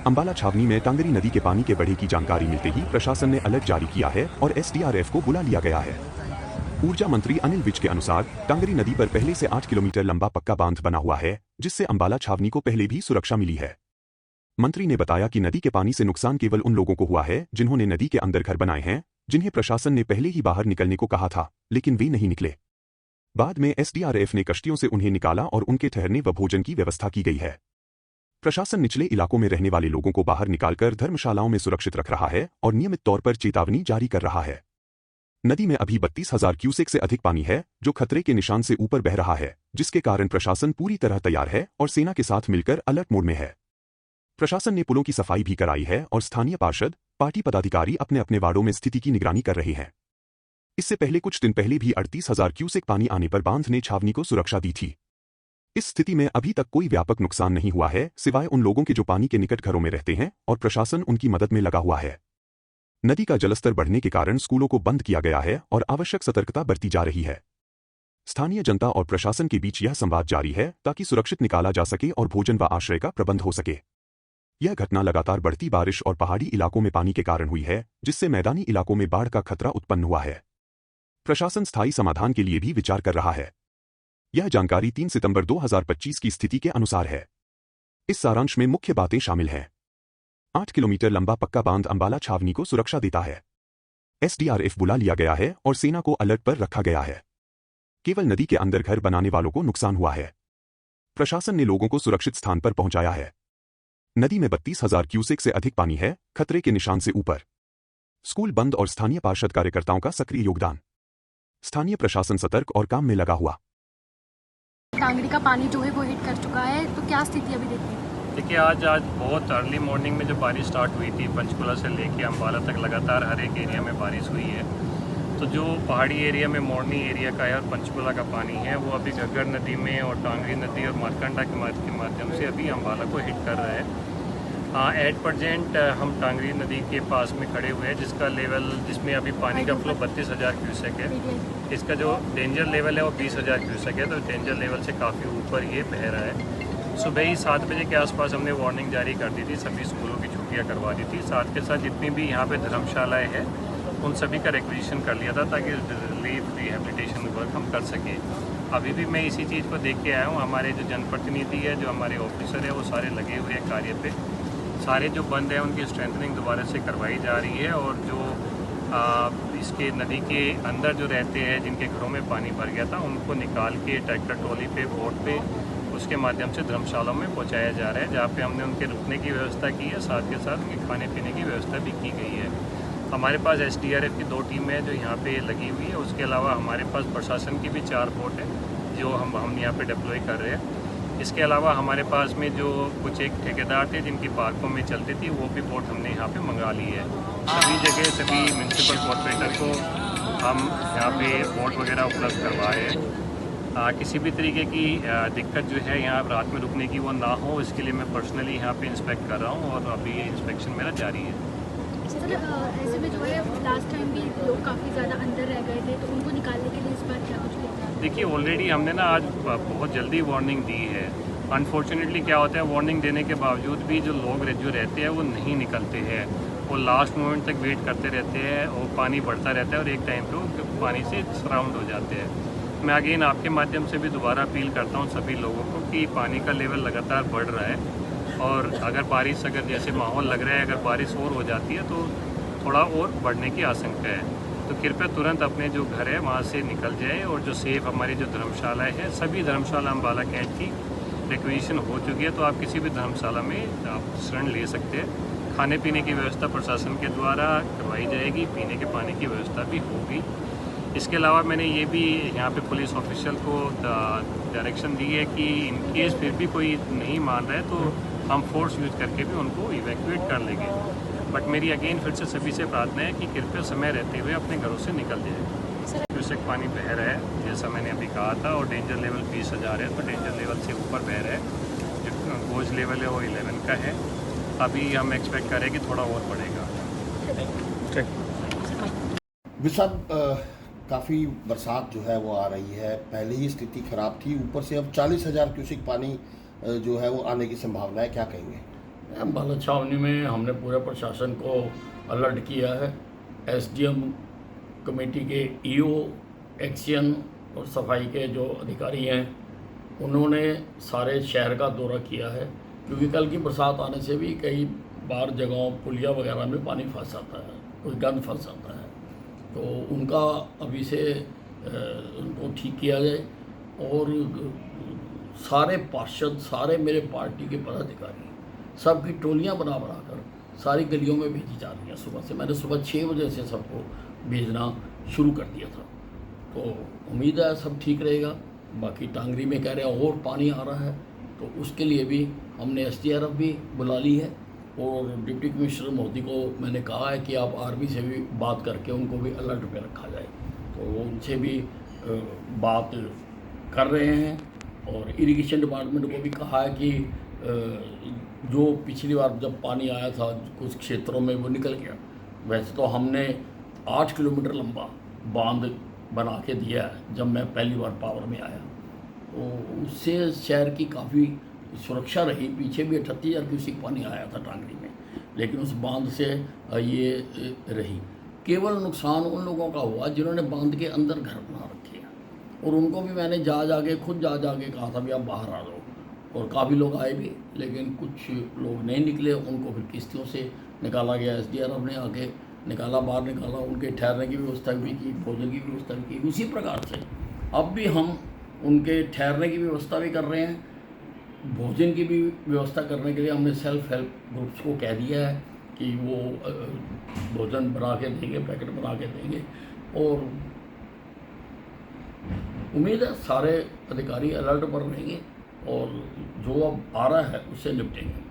अंबाला छावनी में टांगरी नदी के पानी के बढ़े की जानकारी मिलते ही प्रशासन ने अलर्ट जारी किया है और एसडीआरएफ को बुला लिया गया है। ऊर्जा मंत्री अनिल विज के अनुसार टांगरी नदी पर पहले से 8 किलोमीटर लंबा पक्का बांध बना हुआ है, जिससे अंबाला छावनी को पहले भी सुरक्षा मिली है। मंत्री ने बताया कि नदी के पानी से नुकसान केवल उन लोगों को हुआ है जिन्होंने नदी के अंदर घर बनाए हैं, जिन्हें प्रशासन ने पहले ही बाहर निकलने को कहा था, लेकिन वे नहीं निकले। बाद में एसडीआरएफ ने कश्तियों से उन्हें निकाला और उनके ठहरने व भोजन की व्यवस्था की गई है। प्रशासन निचले इलाकों में रहने वाले लोगों को बाहर निकालकर धर्मशालाओं में सुरक्षित रख रहा है और नियमित तौर पर चेतावनी जारी कर रहा है। नदी में अभी 32,000 क्यूसेक से अधिक पानी है, जो खतरे के निशान से ऊपर बह रहा है, जिसके कारण प्रशासन पूरी तरह तैयार है और सेना के साथ मिलकर अलर्ट मोड में है। प्रशासन ने पुलों की सफाई भी कराई है और स्थानीय पार्षद, पार्टी पदाधिकारी अपने अपने वार्डों में स्थिति की निगरानी कर रहे हैं। इससे पहले कुछ दिन पहले भी 38,000 क्यूसेक पानी आने पर बांध ने छावनी को सुरक्षा दी थी। इस स्थिति में अभी तक कोई व्यापक नुकसान नहीं हुआ है, सिवाय उन लोगों के जो पानी के निकट घरों में रहते हैं, और प्रशासन उनकी मदद में लगा हुआ है। नदी का जलस्तर बढ़ने के कारण स्कूलों को बंद किया गया है और आवश्यक सतर्कता बरती जा रही है। स्थानीय जनता और प्रशासन के बीच यह संवाद जारी है ताकि सुरक्षित निकाला जा सके और भोजन व आश्रय का प्रबंध हो सके। यह घटना लगातार बढ़ती बारिश और पहाड़ी इलाकों में पानी के कारण हुई है, जिससे मैदानी इलाकों में बाढ़ का खतरा उत्पन्न हुआ है। प्रशासन स्थायी समाधान के लिए भी विचार कर रहा है। यह जानकारी 3 सितंबर 2025 की स्थिति के अनुसार है। इस सारांश में मुख्य बातें शामिल हैं। 8 किलोमीटर लंबा पक्का बांध अंबाला छावनी को सुरक्षा देता है। एसडीआरएफ बुला लिया गया है और सेना को अलर्ट पर रखा गया है। केवल नदी के अंदर घर बनाने वालों को नुकसान हुआ है। प्रशासन ने लोगों को सुरक्षित स्थान पर पहुंचाया है। नदी में 32,000 क्यूसेक से अधिक पानी है, खतरे के निशान से ऊपर। स्कूल बंद और स्थानीय पार्षद कार्यकर्ताओं का सक्रिय योगदान। स्थानीय प्रशासन सतर्क और काम में लगा हुआ। टांगरी का पानी जो है वो हिट कर चुका है, तो क्या स्थिति अभी देखते हैं? देखिए, आज बहुत अर्ली मॉर्निंग में जो बारिश स्टार्ट हुई थी, पंचकुला से लेके अम्बाला तक लगातार हर एक एरिया में बारिश हुई है। तो जो पहाड़ी एरिया में मोरनी एरिया का है और पंचकुला का पानी है, वो अभी घग्गर नदी में और टांगरी नदी और मारकंडा के माध्यम से अभी अम्बाला को हिट कर रहा है। एट प्रेजेंट हम टांगरी नदी के पास में खड़े हुए हैं, जिसका लेवल, जिसमें अभी पानी का फ्लो 32,000 क्यूसेक है। इसका जो डेंजर लेवल है वो 20,000 क्यूसेक है, तो डेंजर लेवल से काफ़ी ऊपर ये बह रहा है। सुबह ही 7 बजे के आसपास हमने वार्निंग जारी कर दी थी, सभी स्कूलों की छुट्टियां करवा दी थी। साथ के साथ जितनी भी यहाँ पे धर्मशालाएँ हैं उन सभी का रिक्वेजिशन कर लिया था, ताकि रिलीफ रिहेबिलिटेशन वर्क हम कर सकें। अभी भी मैं इसी चीज़ को देख के आया हूँ। हमारे जो जनप्रतिनिधि है, जो हमारे ऑफिसर है, वो सारे लगे हुए हैं कार्य पे। सारे जो बंद हैं उनकी स्ट्रेंथनिंग दोबारा से करवाई जा रही है, और जो इसके नदी के अंदर जो रहते हैं, जिनके घरों में पानी भर गया था, उनको निकाल के ट्रैक्टर ट्रॉली पे, बोट पे, उसके माध्यम से धर्मशालाओं में पहुंचाया जा रहा है, जहाँ पे हमने उनके रुकने की व्यवस्था की है। साथ के साथ उनके खाने पीने की व्यवस्था भी की गई है। हमारे पास एसडीआरएफ की 2 टीमें हैं जो यहाँ पे लगी हुई है। उसके अलावा हमारे पास प्रशासन की भी 4 बोट है जो हम यहाँ पे डिप्लॉय कर रहे हैं। इसके अलावा हमारे पास में जो कुछ एक ठेकेदार थे जिनकी पार्कों में चलती थी, वो भी बोट हमने यहाँ पे मंगा ली है। सभी जगह सभी म्यूनसिपल कॉर्पोरेटर को हम यहाँ पे बोट वगैरह उपलब्ध करवाए हैं। किसी भी तरीके की दिक्कत जो है यहाँ रात में रुकने की वो ना हो, इसके लिए मैं पर्सनली यहाँ पे इंस्पेक्ट कर रहा हूँ, और अभी ये इंस्पेक्शन मेरा जारी है। ऐसे में जो है लास्ट टाइम भी लोग काफ़ी ज़्यादा अंदर रह गए थे, तो उनको निकालने के लिए इस बार क्या कुछ किया? देखिए, ऑलरेडी हमने ना आज बहुत जल्दी वार्निंग दी है। अनफॉर्चुनेटली क्या होता है, वार्निंग देने के बावजूद भी जो लोग जो रहते हैं वो नहीं निकलते हैं। वो लास्ट मोमेंट तक वेट करते रहते हैं, और पानी बढ़ता रहता है और एक टाइम पे वो पानी से सराउंड हो जाते हैं। मैं अगेन आपके माध्यम से भी दोबारा अपील करता हूँ सभी लोगों को कि पानी का लेवल लगातार बढ़ रहा है, और अगर बारिश, अगर जैसे माहौल लग रहा है, अगर बारिश और हो जाती है तो थोड़ा और बढ़ने की आशंका है। तो कृपया तुरंत अपने जो घर है वहाँ से निकल जाए, और जो सेफ हमारी जो धर्मशालाएँ हैं, सभी धर्मशाला अम्बाला कैंट की रिक्वेजिशन हो चुकी है, तो आप किसी भी धर्मशाला में आप शरण ले सकते हैं। खाने पीने की व्यवस्था प्रशासन के द्वारा करवाई जाएगी, पीने के पानी की व्यवस्था भी होगी। इसके अलावा मैंने ये भी यहाँ पे पुलिस ऑफिशियल को डायरेक्शन दी है कि इन केस फिर भी कोई नहीं मान रहा है तो हम फोर्स यूज करके भी उनको इवैक्यूएट कर लेंगे। बट मेरी अगेन फिर से सभी से प्रार्थना है कि कृपया समय रहते हुए अपने घरों से निकल जाए। क्यूसेक पानी बह रहा है जैसा मैंने अभी कहा था, और डेंजर लेवल 20,000 है, तो डेंजर लेवल से ऊपर बह रहा है। जो गोज लेवल है वो 11 का है। अभी हम एक्सपेक्ट करें कि थोड़ा और बढ़ेगा। काफ़ी बरसात जो है वो आ रही है, पहले ही स्थिति खराब थी, ऊपर से अब 40,000 क्यूसेक पानी जो है वो आने की संभावना है, क्या कहेंगे? अम्बाला छावनी में हमने पूरे प्रशासन को अलर्ट किया है। एसडीएम कमेटी के ईओ, एक्शन और सफाई के जो अधिकारी हैं उन्होंने सारे शहर का दौरा किया है, क्योंकि कल की बरसात आने से भी कई बार जगहों पुलिया वगैरह में पानी फंस जाता है, कोई गंद फंस जाता है, तो उनका अभी से उनको ठीक किया जाए। और सारे पार्षद, सारे मेरे पार्टी के पदाधिकारी सबकी टोलियां बना कर सारी गलियों में भेजी जा रही हैं। सुबह से मैंने सुबह 6 बजे से सबको भेजना शुरू कर दिया था, तो उम्मीद है सब ठीक रहेगा। बाकी टांगरी में कह रहे हैं और पानी आ रहा है, तो उसके लिए भी हमने एसडीआरएफ भी बुला ली है और डिप्टी कमिश्नर मोदी को मैंने कहा है कि आप आर्मी से भी बात करके उनको भी अलर्ट पे रखा जाए, तो वो उनसे भी बात कर रहे हैं। और इरिगेशन डिपार्टमेंट को भी कहा है कि जो पिछली बार जब पानी आया था कुछ क्षेत्रों में वो निकल गया। वैसे तो हमने 8 किलोमीटर लंबा बांध बना के दिया है जब मैं पहली बार पावर में आया, तो उससे शहर की काफ़ी सुरक्षा रही। पीछे भी 38,000 क्यूसेक पानी आया था टांगरी में, लेकिन उस बांध से ये रही। केवल नुकसान उन लोगों का हुआ जिन्होंने बांध के अंदर घर बना रखे हैं, और उनको भी मैंने खुद जा के कहा था भी आप बाहर आ जाओ, और काफ़ी लोग आए भी, लेकिन कुछ लोग नहीं निकले। उनको फिर किश्तियों से निकाला गया, एसडीआरएफ ने आके निकाला, बाहर निकाला, उनके ठहरने की व्यवस्था भी की, भोजन की व्यवस्था भी की। उसी प्रकार से अब भी हम उनके ठहरने की व्यवस्था भी कर रहे हैं, भोजन की भी व्यवस्था करने के लिए हमने सेल्फ हेल्प ग्रुप्स को कह दिया है कि वो भोजन बना के देंगे, पैकेट बना के देंगे। और उम्मीद है सारे अधिकारी अलर्ट पर रहेंगे और जो अब आ रहा है उससे निपटेंगे।